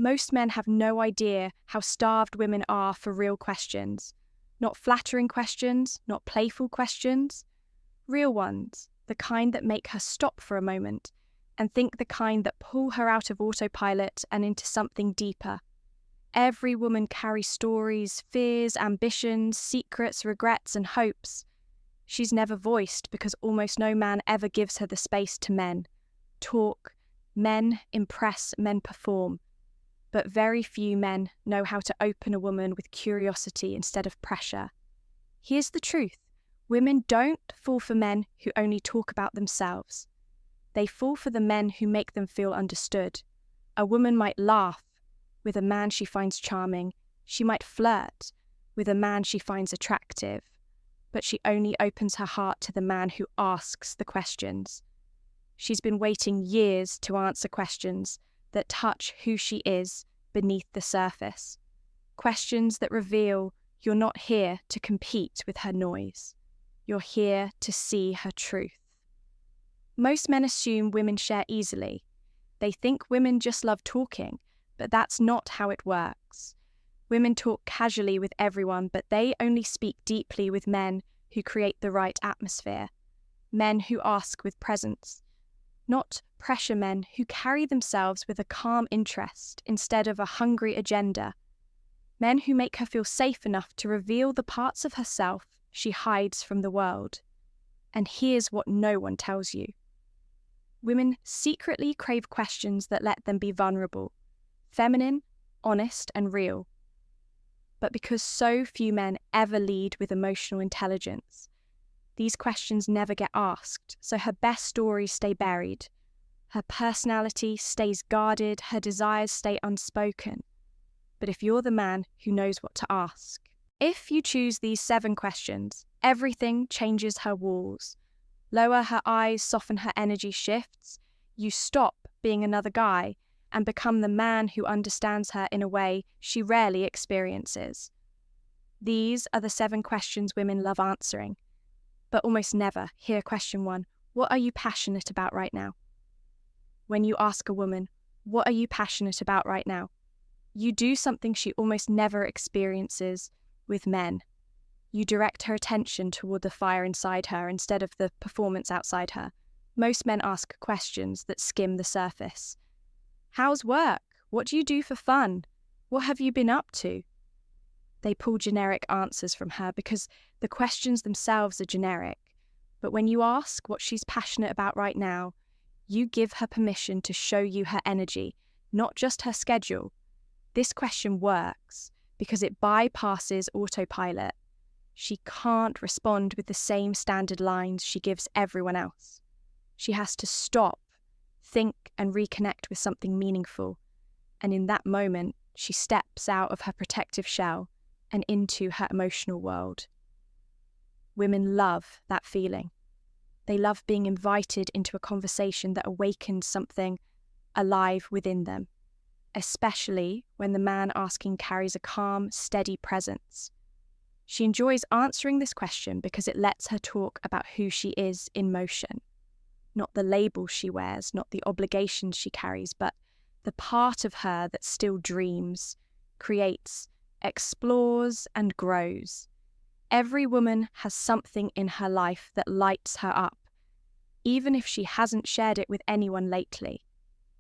Most men have no idea how starved women are for real questions. Not flattering questions, not playful questions. Real ones, the kind that make her stop for a moment and think, the kind that pull her out of autopilot and into something deeper. Every woman carries stories, fears, ambitions, secrets, regrets, and hopes. She's never voiced because almost no man ever gives her the space to men talk, men impress, men perform. But very few men know how to open a woman with curiosity instead of pressure. Here's the truth. Women don't fall for men who only talk about themselves. They fall for the men who make them feel understood. A woman might laugh with a man she finds charming. She might flirt with a man she finds attractive. But she only opens her heart to the man who asks the questions. She's been waiting years to answer questions that touch who she is beneath the surface. Questions that reveal you're not here to compete with her noise. You're here to see her truth. Most men assume women share easily. They think women just love talking, but that's not how it works. Women talk casually with everyone, but they only speak deeply with men who create the right atmosphere. Men who ask with presence. Not pressure men who carry themselves with a calm interest instead of a hungry agenda. Men who make her feel safe enough to reveal the parts of herself she hides from the world. And here's what no one tells you. Women secretly crave questions that let them be vulnerable, feminine, honest, and real. But because so few men ever lead with emotional intelligence, these questions never get asked, so her best stories stay buried. Her personality stays guarded, her desires stay unspoken. But if you're the man who knows what to ask, if you choose these 7 questions, everything changes her walls. Lower her eyes, soften her energy shifts. You stop being another guy and become the man who understands her in a way she rarely experiences. These are the 7 questions women love answering, but almost never hear question 1. What are you passionate about right now? When you ask a woman, what are you passionate about right now? You do something she almost never experiences with men. You direct her attention toward the fire inside her instead of the performance outside her. Most men ask questions that skim the surface. How's work? What do you do for fun? What have you been up to? They pull generic answers from her because the questions themselves are generic. But when you ask what she's passionate about right now, you give her permission to show you her energy, not just her schedule. This question works because it bypasses autopilot. She can't respond with the same standard lines she gives everyone else. She has to stop, think, and reconnect with something meaningful. And in that moment, she steps out of her protective shell and into her emotional world. Women love that feeling. They love being invited into a conversation that awakens something alive within them, especially when the man asking carries a calm, steady presence. She enjoys answering this question because it lets her talk about who she is in motion. Not the label she wears, not the obligations she carries, but the part of her that still dreams, creates, explores, and grows. Every woman has something in her life that lights her up, even if she hasn't shared it with anyone lately.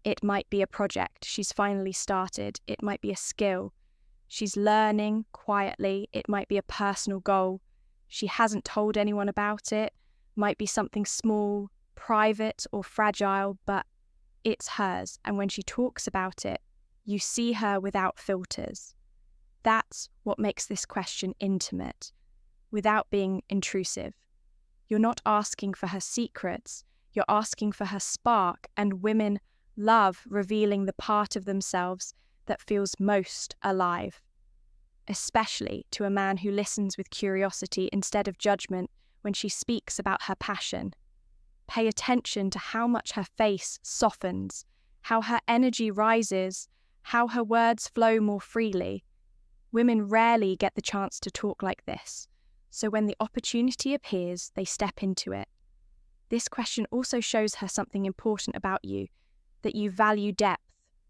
It might be a project she's finally started, it might be a skill she's learning quietly, it might be a personal goal she hasn't told anyone about, it might be something small, private, or fragile, but it's hers, and when she talks about it, you see her without filters. That's what makes this question intimate, without being intrusive. You're not asking for her secrets, you're asking for her spark, and women love revealing the part of themselves that feels most alive, especially to a man who listens with curiosity instead of judgment when she speaks about her passion. Pay attention to how much her face softens, how her energy rises, how her words flow more freely. Women rarely get the chance to talk like this, so when the opportunity appears, they step into it. This question also shows her something important about you, that you value depth,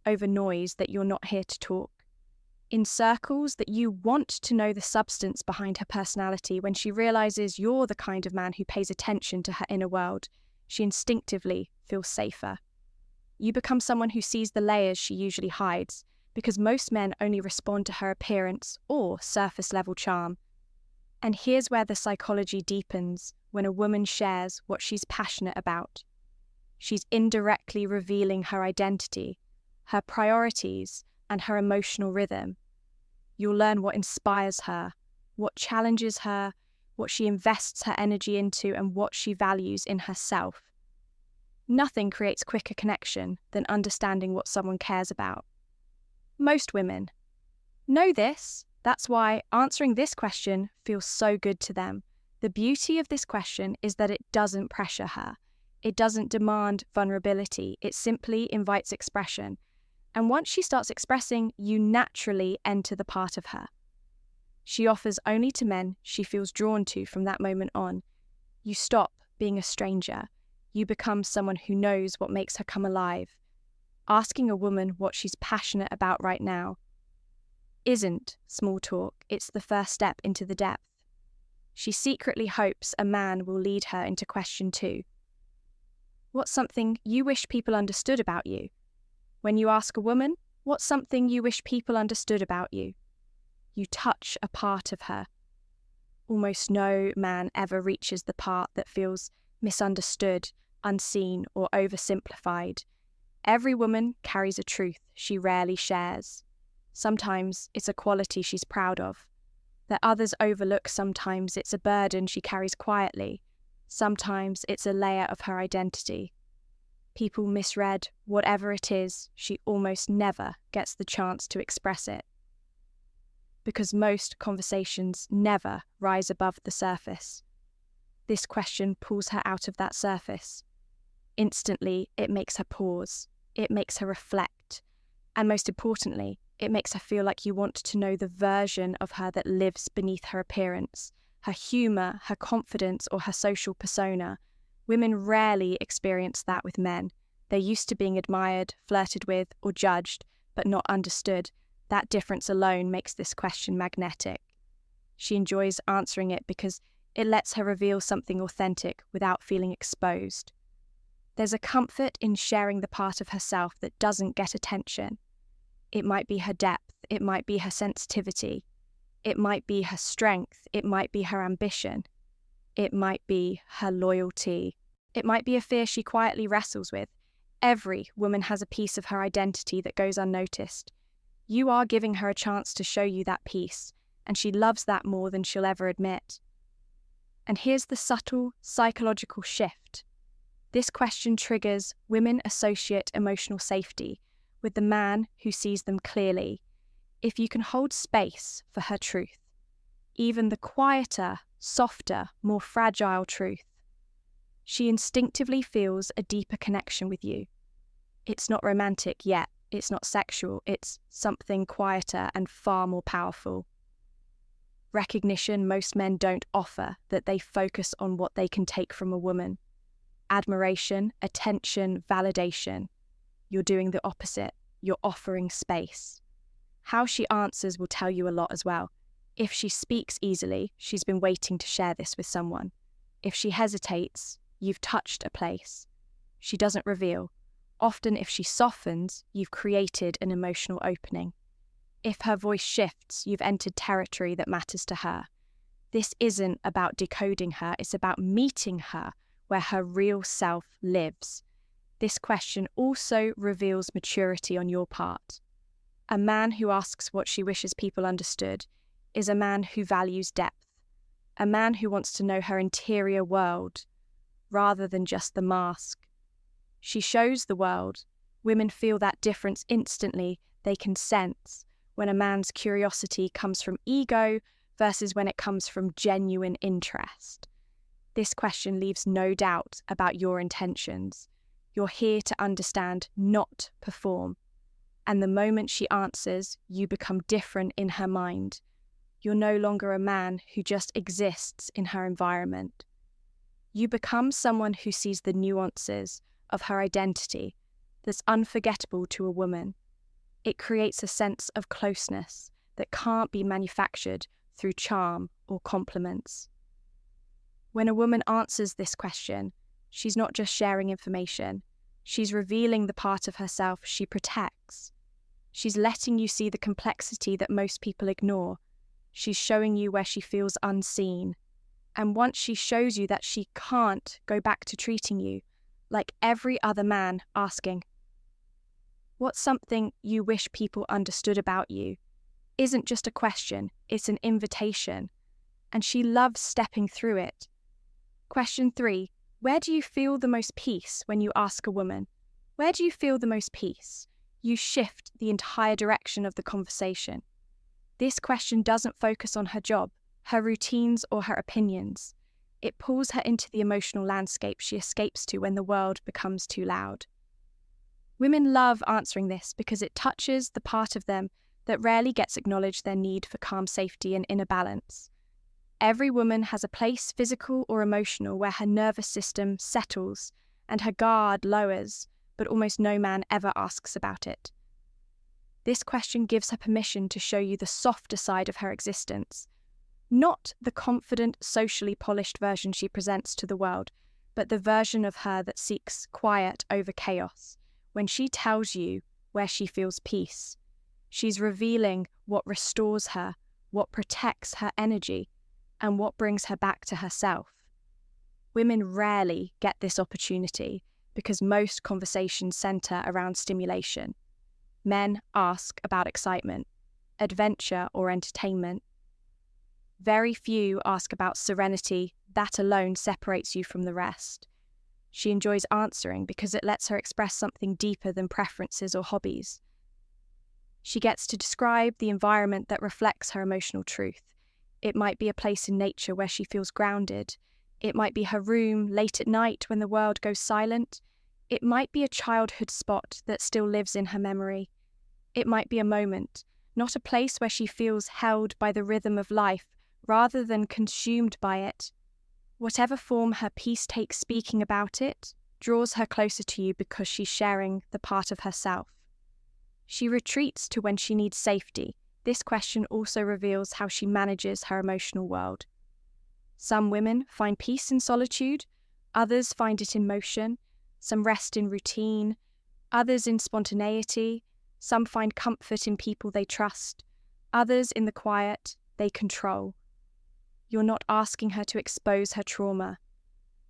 over noise that you're not here to talk. In circles that you want to know the substance behind her personality, when she realizes you're the kind of man who pays attention to her inner world, she instinctively feels safer. You become someone who sees the layers she usually hides, because most men only respond to her appearance or surface-level charm. And here's where the psychology deepens when a woman shares what she's passionate about. She's indirectly revealing her identity, her priorities, and her emotional rhythm. You'll learn what inspires her, what challenges her, what she invests her energy into, and what she values in herself. Nothing creates quicker connection than understanding what someone cares about. Most women know this. That's why answering this question feels so good to them. The beauty of this question is that it doesn't pressure her. It doesn't demand vulnerability. It simply invites expression. And once she starts expressing, you naturally enter the part of her. She offers only to men she feels drawn to from that moment on. You stop being a stranger. You become someone who knows what makes her come alive. Asking a woman what she's passionate about right now isn't small talk, it's the first step into the depth. She secretly hopes a man will lead her into question 2. What's something you wish people understood about you? When you ask a woman, what's something you wish people understood about you? You touch a part of her. Almost no man ever reaches the part that feels misunderstood, unseen, or oversimplified. Every woman carries a truth she rarely shares. Sometimes it's a quality she's proud of, that others overlook. Sometimes it's a burden she carries quietly. Sometimes it's a layer of her identity. People misread whatever it is, she almost never gets the chance to express it. Because most conversations never rise above the surface. This question pulls her out of that surface. Instantly, it makes her pause. It makes her reflect. And most importantly, it makes her feel like you want to know the version of her that lives beneath her appearance, her humour, her confidence, or her social persona. Women rarely experience that with men. They're used to being admired, flirted with, or judged, but not understood. That difference alone makes this question magnetic. She enjoys answering it because it lets her reveal something authentic without feeling exposed. There's a comfort in sharing the part of herself that doesn't get attention. It might be her depth, it might be her sensitivity, it might be her strength, it might be her ambition, it might be her loyalty, it might be a fear she quietly wrestles with. Every woman has a piece of her identity that goes unnoticed. You are giving her a chance to show you that piece, and she loves that more than she'll ever admit. And here's the subtle psychological shift. This question triggers women associate emotional safety with the man who sees them clearly. If you can hold space for her truth, even the quieter, softer, more fragile truth, she instinctively feels a deeper connection with you. It's not romantic yet, it's not sexual, it's something quieter and far more powerful. Recognition most men don't offer, that they focus on what they can take from a woman. Admiration, attention, validation. You're doing the opposite. You're offering space. How she answers will tell you a lot as well. If she speaks easily, she's been waiting to share this with someone. If she hesitates, you've touched a place. She doesn't reveal. Often if she softens, you've created an emotional opening. If her voice shifts, you've entered territory that matters to her. This isn't about decoding her, it's about meeting her where her real self lives. This question also reveals maturity on your part. A man who asks what she wishes people understood is a man who values depth, a man who wants to know her interior world rather than just the mask. She shows the world. Women feel that difference instantly. They can sense when a man's curiosity comes from ego versus when it comes from genuine interest. This question leaves no doubt about your intentions. You're here to understand, not perform. And the moment she answers, you become different in her mind. You're no longer a man who just exists in her environment. You become someone who sees the nuances of her identity that's unforgettable to a woman. It creates a sense of closeness that can't be manufactured through charm or compliments. When a woman answers this question, she's not just sharing information, she's revealing the part of herself she protects. She's letting you see the complexity that most people ignore. She's showing you where she feels unseen. And once she shows you that she can't go back to treating you like every other man, asking, "What's something you wish people understood about you?" isn't just a question, it's an invitation. And she loves stepping through it. Question 3. Where do you feel the most peace when you ask a woman? Where do you feel the most peace? You shift the entire direction of the conversation. This question doesn't focus on her job, her routines, or her opinions. It pulls her into the emotional landscape she escapes to when the world becomes too loud. Women love answering this because it touches the part of them that rarely gets acknowledged, their need for calm safety and inner balance. Every woman has a place, physical or emotional, where her nervous system settles and her guard lowers, but almost no man ever asks about it. This question gives her permission to show you the softer side of her existence, not the confident, socially polished version she presents to the world, but the version of her that seeks quiet over chaos. When she tells you where she feels peace, she's revealing what restores her, what protects her energy, and what brings her back to herself. Women rarely get this opportunity because most conversations center around stimulation. Men ask about excitement, adventure, or entertainment. Very few ask about serenity. That alone separates you from the rest. She enjoys answering because it lets her express something deeper than preferences or hobbies. She gets to describe the environment that reflects her emotional truth. It might be a place in nature where she feels grounded. It might be her room late at night when the world goes silent. It might be a childhood spot that still lives in her memory. It might be a moment, not a place where she feels held by the rhythm of life rather than consumed by it. Whatever form her peace takes, speaking about it draws her closer to you because she's sharing the part of herself. She retreats to when she needs safety. This question also reveals how she manages her emotional world. Some women find peace in solitude, others find it in motion, some rest in routine, others in spontaneity, some find comfort in people they trust, others in the quiet they control. You're not asking her to expose her trauma.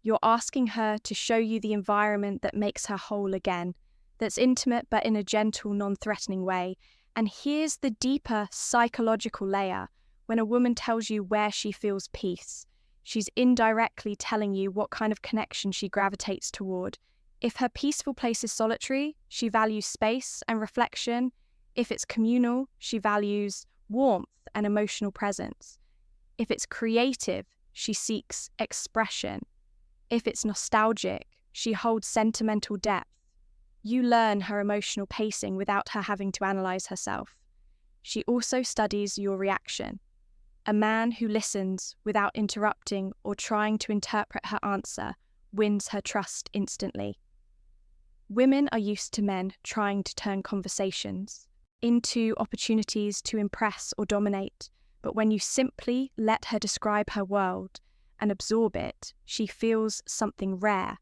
You're asking her to show you the environment that makes her whole again, that's intimate but in a gentle, non-threatening way. And here's the deeper psychological layer. When a woman tells you where she feels peace, she's indirectly telling you what kind of connection she gravitates toward. If her peaceful place is solitary, she values space and reflection. If it's communal, she values warmth and emotional presence. If it's creative, she seeks expression. If it's nostalgic, she holds sentimental depth. You learn her emotional pacing without her having to analyze herself. She also studies your reaction. A man who listens without interrupting or trying to interpret her answer wins her trust instantly. Women are used to men trying to turn conversations into opportunities to impress or dominate, but when you simply let her describe her world and absorb it, she feels something rare.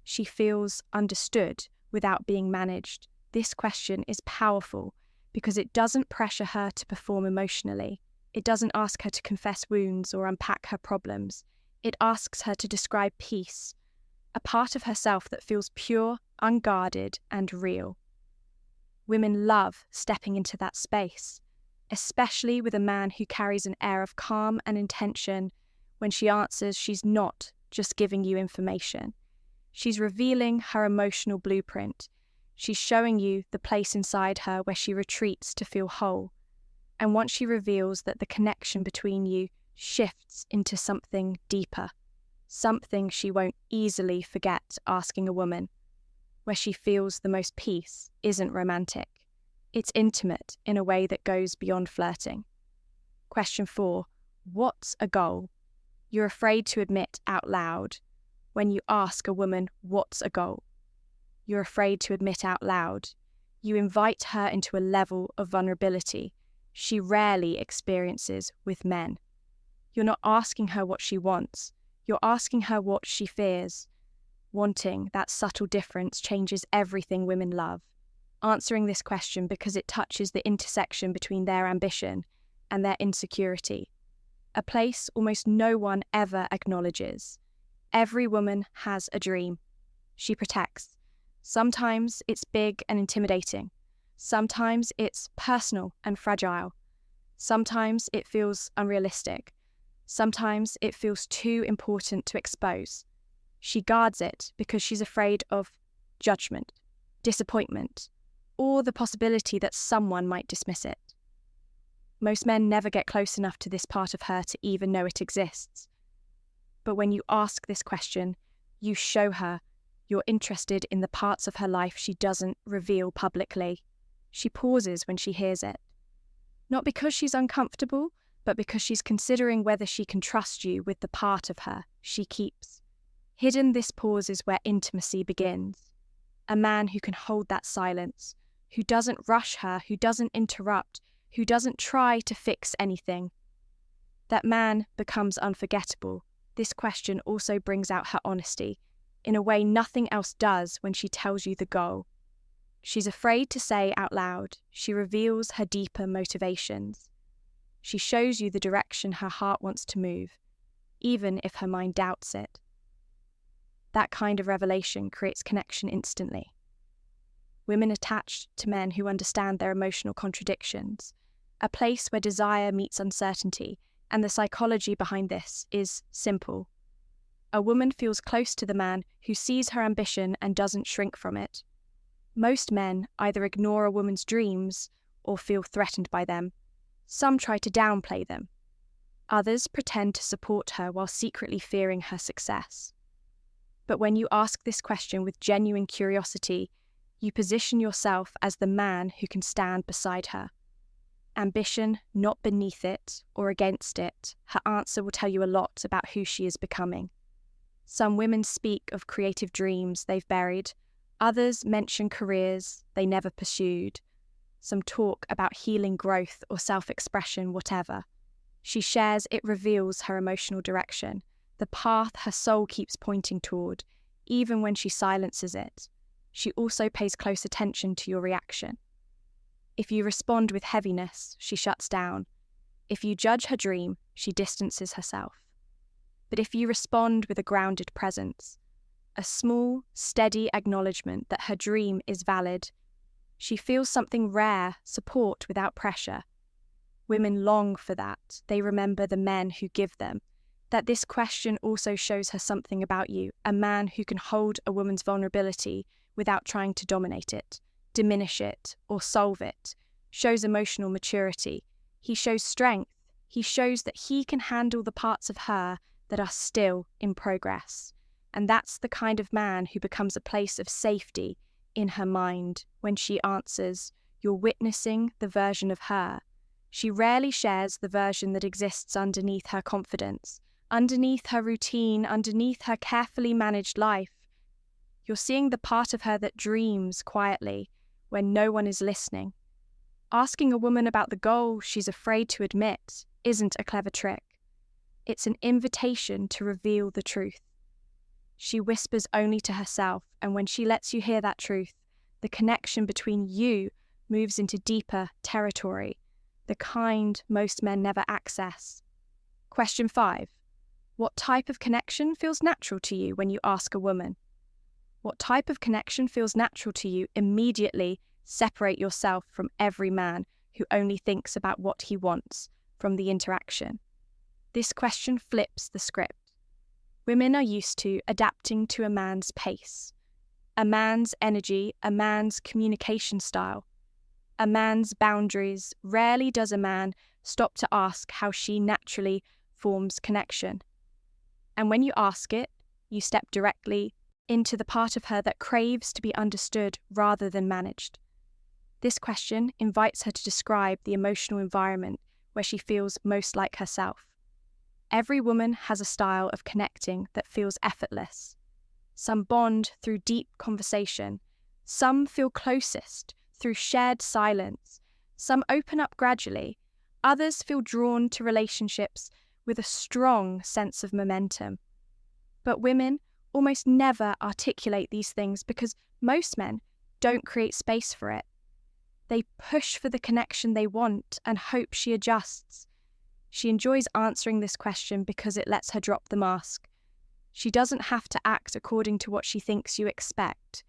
She feels understood without being managed. This question is powerful because it doesn't pressure her to perform emotionally. It doesn't ask her to confess wounds or unpack her problems. It asks her to describe peace, a part of herself that feels pure, unguarded, and real. Women love stepping into that space, especially with a man who carries an air of calm and intention. When she answers, she's not just giving you information. She's revealing her emotional blueprint. She's showing you the place inside her where she retreats to feel whole. And once she reveals that, the connection between you shifts into something deeper, something she won't easily forget. Asking a woman where she feels the most peace isn't romantic. It's intimate in a way that goes beyond flirting. Question 4. What's a goal? You're afraid to admit out loud. When you ask a woman, what's a goal? You're afraid to admit out loud. You invite her into a level of vulnerability she rarely experiences with men. You're not asking her what she wants, you're asking her what she fears. Wanting that subtle difference changes everything women love. Answering this question because it touches the intersection between their ambition and their insecurity, a place almost no one ever acknowledges. Every woman has a dream. She protects. Sometimes it's big and intimidating. Sometimes it's personal and fragile. Sometimes it feels unrealistic. Sometimes it feels too important to expose. She guards it because she's afraid of judgment, disappointment, or the possibility that someone might dismiss it. Most men never get close enough to this part of her to even know it exists. But when you ask this question, you show her you're interested in the parts of her life she doesn't reveal publicly. She pauses when she hears it. Not because she's uncomfortable, but because she's considering whether she can trust you with the part of her she keeps. Hidden, this pause is where intimacy begins. A man who can hold that silence, who doesn't rush her, who doesn't interrupt, who doesn't try to fix anything. That man becomes unforgettable. This question also brings out her honesty, in a way nothing else does when she tells you the goal. She's afraid to say out loud. She reveals her deeper motivations. She shows you the direction her heart wants to move, even if her mind doubts it. That kind of revelation creates connection instantly. Women attached to men who understand their emotional contradictions, a place where desire meets uncertainty, and the psychology behind this is simple. A woman feels close to the man who sees her ambition and doesn't shrink from it. Most men either ignore a woman's dreams or feel threatened by them. Some try to downplay them. Others pretend to support her while secretly fearing her success. But when you ask this question with genuine curiosity, you position yourself as the man who can stand beside her. Ambition, not beneath it or against it, her answer will tell you a lot about who she is becoming. Some women speak of creative dreams they've buried. Others mention careers they never pursued. Some talk about healing growth or self-expression, whatever. She shares it reveals her emotional direction, the path her soul keeps pointing toward, even when she silences it. She also pays close attention to your reaction. If you respond with heaviness, she shuts down. If you judge her dream, she distances herself. But if you respond with a grounded presence, a small, steady acknowledgement that her dream is valid, she feels something rare, support without pressure. Women long for that. They remember the men who give them. That this question also shows her something about you, a man who can hold a woman's vulnerability without trying to dominate it, diminish it, or solve it, shows emotional maturity. He shows strength. He shows that he can handle the parts of her that are still in progress. And that's the kind of man who becomes a place of safety in her mind. When she answers, you're witnessing the version of her. She rarely shares the version that exists underneath her confidence, underneath her routine, underneath her carefully managed life. You're seeing the part of her that dreams quietly when no one is listening. Asking a woman about the goal she's afraid to admit isn't a clever trick. It's an invitation to reveal the truth. She whispers only to herself, and when she lets you hear that truth, the connection between you moves into deeper territory, the kind most men never access. Question 5. What type of connection feels natural to you when you ask a woman? What type of connection feels natural to you? Immediately separate yourself from every man who only thinks about what he wants from the interaction. This question flips the script. Women are used to adapting to a man's pace, a man's energy, a man's communication style, a man's boundaries. Rarely does a man stop to ask how she naturally forms connection. And when you ask it, you step directly into the part of her that craves to be understood rather than managed. This question invites her to describe the emotional environment where she feels most like herself. Every woman has a style of connecting that feels effortless. Some bond through deep conversation. Some feel closest through shared silence. Some open up gradually. Others feel drawn to relationships with a strong sense of momentum. But women almost never articulate these things because most men don't create space for it. They push for the connection they want and hope she adjusts. She enjoys answering this question because it lets her drop the mask. She doesn't have to act according to what she thinks you expect.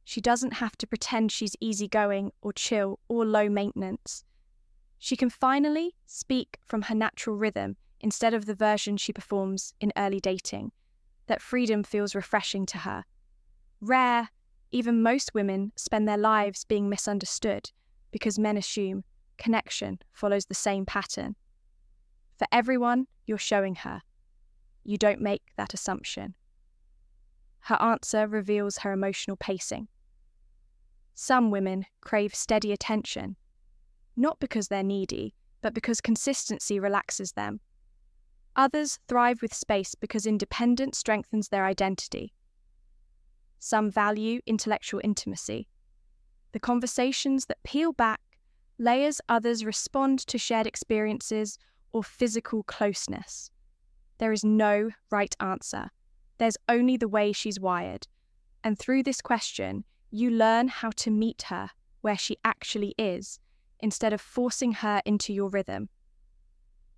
She doesn't have to pretend she's easygoing or chill or low maintenance. She can finally speak from her natural rhythm instead of the version she performs in early dating. That freedom feels refreshing to her. Rare, even most women spend their lives being misunderstood because men assume connection follows the same pattern. For everyone you're showing her, you don't make that assumption. Her answer reveals her emotional pacing. Some women crave steady attention, not because they're needy, but because consistency relaxes them. Others thrive with space because independence strengthens their identity. Some value intellectual intimacy. The conversations that peel back layers, others respond to shared experiences or physical closeness. There is no right answer. There's only the way she's wired. And through this question, you learn how to meet her where she actually is, instead of forcing her into your rhythm.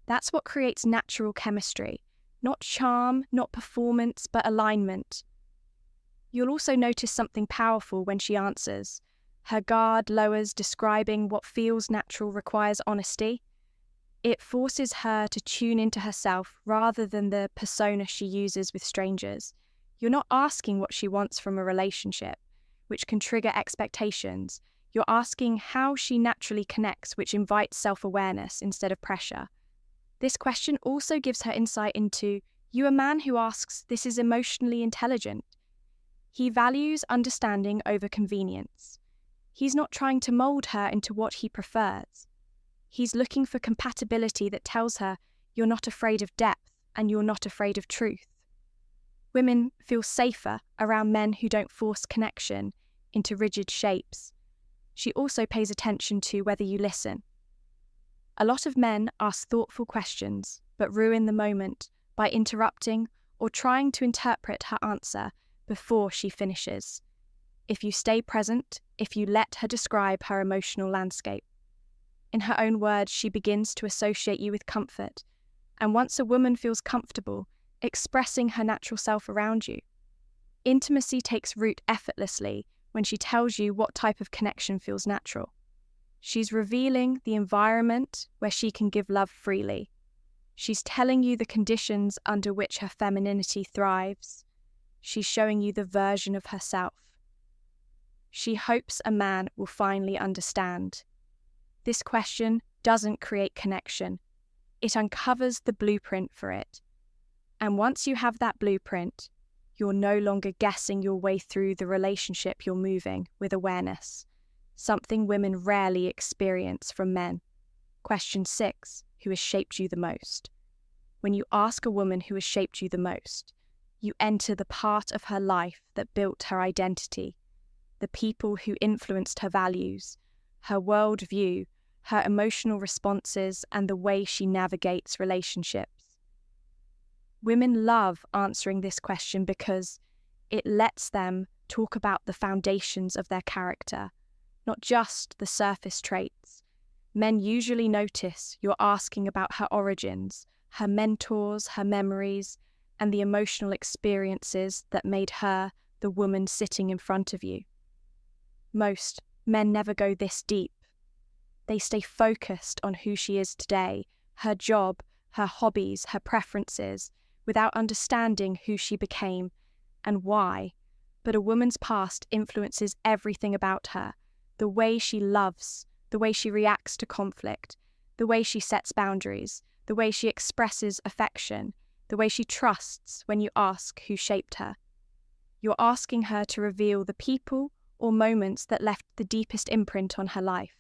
That's what creates natural chemistry. Not charm, not performance, but alignment. You'll also notice something powerful when she answers. Her guard lowers, describing what feels natural requires honesty. It forces her to tune into herself rather than the persona she uses with strangers. You're not asking what she wants from a relationship, which can trigger expectations. You're asking how she naturally connects, which invites self-awareness instead of pressure. This question also gives her insight into you. A man who asks this is emotionally intelligent. He values understanding over convenience. He's not trying to mold her into what he prefers. He's looking for compatibility that tells her you're not afraid of depth and you're not afraid of truth. Women feel safer around men who don't force connection into rigid shapes. She also pays attention to whether you listen. A lot of men ask thoughtful questions, but ruin the moment by interrupting or trying to interpret her answer before she finishes. If you stay present, if you let her describe her emotional landscape. In her own words, she begins to associate you with comfort. And once a woman feels comfortable expressing her natural self around you, intimacy takes root effortlessly when she tells you what type of connection feels natural. She's revealing the environment where she can give love freely. She's telling you the conditions under which her femininity thrives. She's showing you the version of herself. She hopes a man will finally understand. This question doesn't create connection. It uncovers the blueprint for it. And once you have that blueprint, you're no longer guessing your way through the relationship. You're moving with awareness, something women rarely experience from men. Question 6. Who has shaped you the most? When you ask a woman who has shaped you the most, you enter the part of her life that built her identity, the people who influenced her values, her worldview, her emotional responses, and the way she navigates relationships. Women love answering this question because it lets them talk about the foundations of their character, not just the surface traits. Men usually notice you're asking about her origins, her mentors, her memories, and the emotional experiences that made her the woman sitting in front of you. Most men never go this deep. They stay focused on who she is today, her job, her hobbies, her preferences, without understanding who she became and why. But a woman's past influences everything about her, the way she loves, the way she reacts to conflict, the way she sets boundaries, the way she expresses affection, the way she trusts when you ask who shaped her. You're asking her to reveal the people or moments that left the deepest imprint on her life.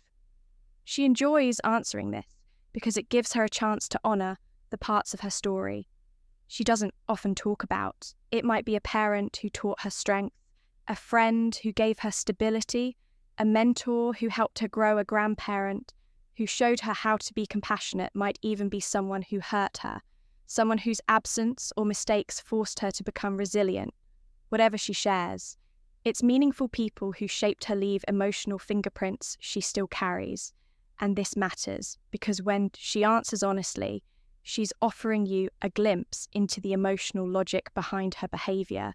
She enjoys answering this because it gives her a chance to honor the parts of her story she doesn't often talk about. It might be a parent who taught her strength, a friend who gave her stability, A mentor who helped her grow, a grandparent who showed her how to be compassionate, might even be someone who hurt her, someone whose absence or mistakes forced her to become resilient. Whatever she shares, it's meaningful people who shaped her leave emotional fingerprints she still carries. And this matters because when she answers honestly, she's offering you a glimpse into the emotional logic behind her behavior.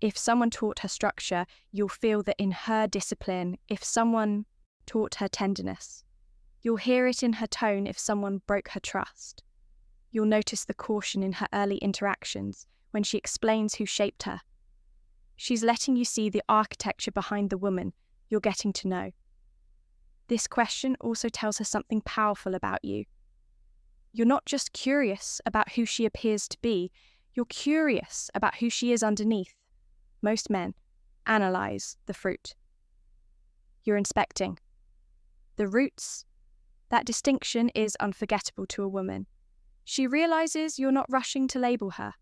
If someone taught her structure, you'll feel that in her discipline. If someone taught her tenderness, you'll hear it in her tone. If someone broke her trust, you'll notice the caution in her early interactions when she explains who shaped her. She's letting you see the architecture behind the woman you're getting to know. This question also tells her something powerful about you. You're not just curious about who she appears to be, you're curious about who she is underneath. Most men analyze the fruit. You're inspecting the roots. That distinction is unforgettable to a woman. She realizes you're not rushing to label her.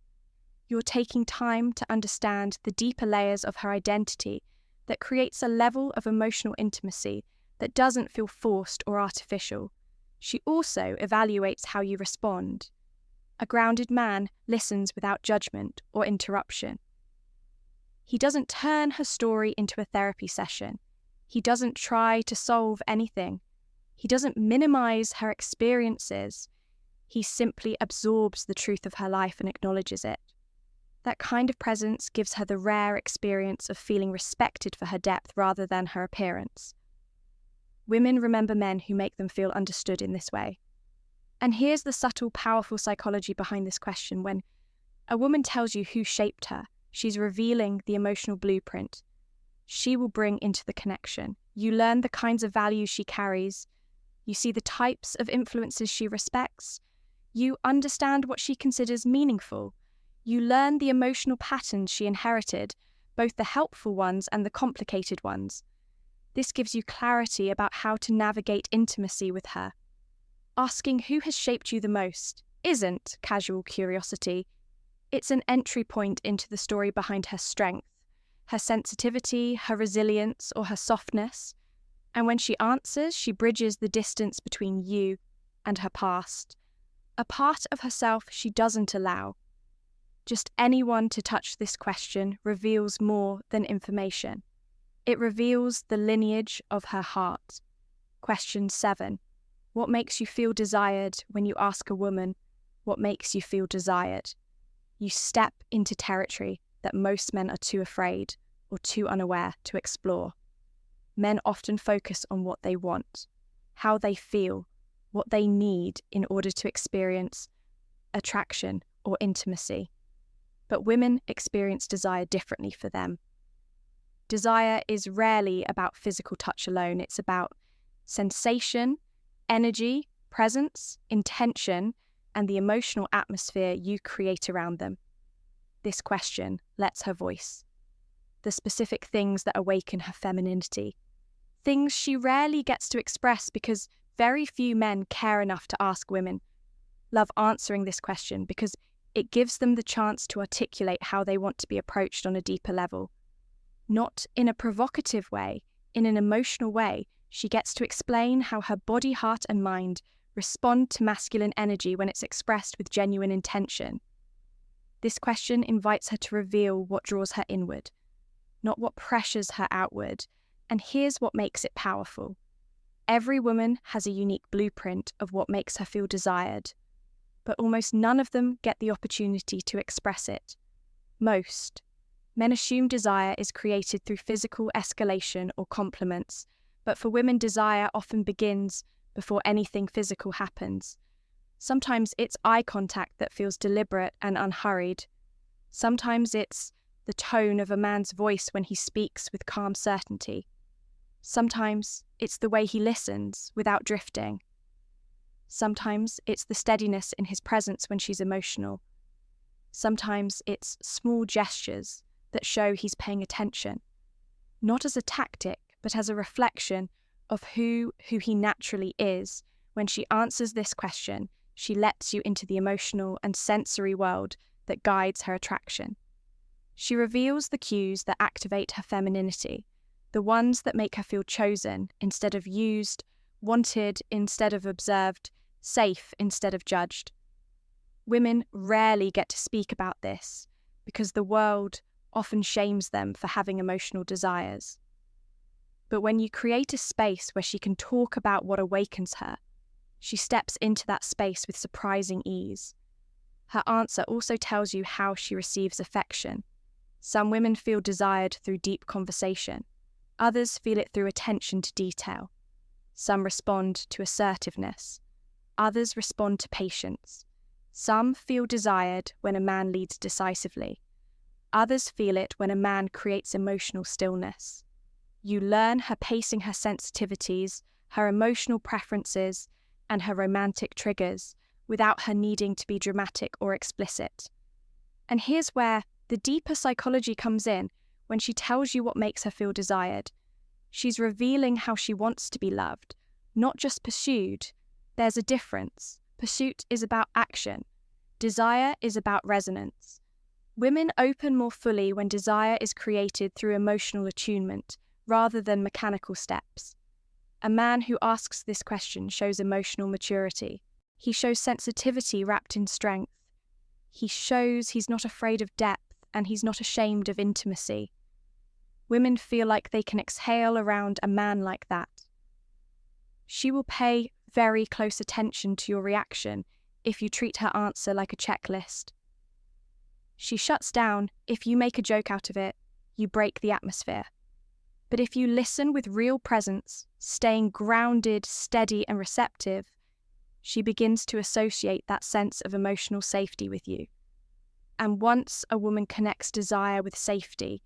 You're taking time to understand the deeper layers of her identity that creates a level of emotional intimacy that doesn't feel forced or artificial. She also evaluates how you respond. A grounded man listens without judgment or interruption. He doesn't turn her story into a therapy session. He doesn't try to solve anything. He doesn't minimize her experiences. He simply absorbs the truth of her life and acknowledges it. That kind of presence gives her the rare experience of feeling respected for her depth rather than her appearance. Women remember men who make them feel understood in this way. And here's the subtle, powerful psychology behind this question. When a woman tells you who shaped her, she's revealing the emotional blueprint she will bring into the connection. You learn the kinds of values she carries. You see the types of influences she respects. You understand what she considers meaningful. You learn the emotional patterns she inherited, both the helpful ones and the complicated ones. This gives you clarity about how to navigate intimacy with her. Asking who has shaped you the most isn't casual curiosity. It's an entry point into the story behind her strength, her sensitivity, her resilience, or her softness. And when she answers, she bridges the distance between you and her past, a part of herself she doesn't allow. Just anyone to touch this question reveals more than information. It reveals the lineage of her heart. Question 7. What makes you feel desired when you ask a woman, what makes you feel desired? You step into territory that most men are too afraid or too unaware to explore. Men often focus on what they want, how they feel, what they need in order to experience attraction or intimacy. But women experience desire differently for them. Desire is rarely about physical touch alone. It's about sensation, energy, presence, intention, and the emotional atmosphere you create around them. This question lets her voice the specific things that awaken her femininity, things she rarely gets to express because very few men care enough to ask women. Love answering this question because it gives them the chance to articulate how they want to be approached on a deeper level. Not in a provocative way, in an emotional way. She gets to explain how her body, heart, and mind respond to masculine energy when it's expressed with genuine intention. This question invites her to reveal what draws her inward, not what pressures her outward. And here's what makes it powerful. Every woman has a unique blueprint of what makes her feel desired, but almost none of them get the opportunity to express it. Most men assume desire is created through physical escalation or compliments, but for women, desire often begins before anything physical happens. Sometimes it's eye contact that feels deliberate and unhurried. Sometimes it's the tone of a man's voice when he speaks with calm certainty. Sometimes it's the way he listens without drifting. Sometimes it's the steadiness in his presence when she's emotional. Sometimes it's small gestures that show he's paying attention, not as a tactic, but as a reflection of who he naturally is. When she answers this question, she lets you into the emotional and sensory world that guides her attraction. She reveals the cues that activate her femininity, the ones that make her feel chosen instead of used, wanted instead of observed, safe instead of judged. Women rarely get to speak about this because the world often shames them for having emotional desires. But when you create a space where she can talk about what awakens her, she steps into that space with surprising ease. Her answer also tells you how she receives affection. Some women feel desired through deep conversation. Others feel it through attention to detail. Some respond to assertiveness. Others respond to patience. Some feel desired when a man leads decisively. Others feel it when a man creates emotional stillness. You learn her pacing, her sensitivities, her emotional preferences, and her romantic triggers without her needing to be dramatic or explicit. And here's where the deeper psychology comes in when she tells you what makes her feel desired. She's revealing how she wants to be loved, not just pursued. There's a difference. Pursuit is about action. Desire is about resonance. Women open more fully when desire is created through emotional attunement rather than mechanical steps. A man who asks this question shows emotional maturity. He shows sensitivity wrapped in strength. He shows he's not afraid of depth and he's not ashamed of intimacy. Women feel like they can exhale around a man like that. She will pay very close attention to your reaction if you treat her answer like a checklist. She shuts down if you make a joke out of it, you break the atmosphere. But if you listen with real presence, staying grounded, steady, and receptive, she begins to associate that sense of emotional safety with you. And once a woman connects desire with safety,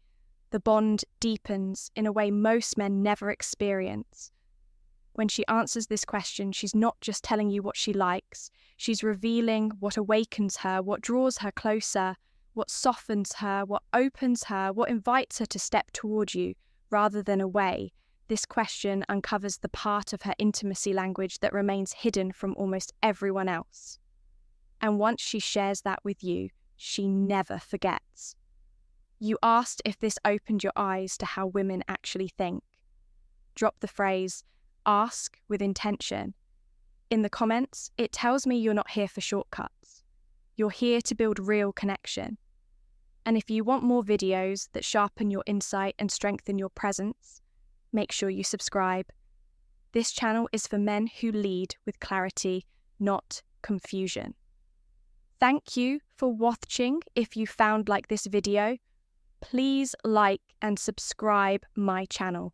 the bond deepens in a way most men never experience. When she answers this question, she's not just telling you what she likes, she's revealing what awakens her, what draws her closer, what softens her, what opens her, what invites her to step toward you rather than away. This question uncovers the part of her intimacy language that remains hidden from almost everyone else. And once she shares that with you, she never forgets. You asked if this opened your eyes to how women actually think. Drop the phrase, ask with intention. In the comments, it tells me you're not here for shortcuts. You're here to build real connection. And if you want more videos that sharpen your insight and strengthen your presence, make sure you subscribe. This channel is for men who lead with clarity, not confusion. Thank you for watching. If you found like this video, please like and subscribe my channel.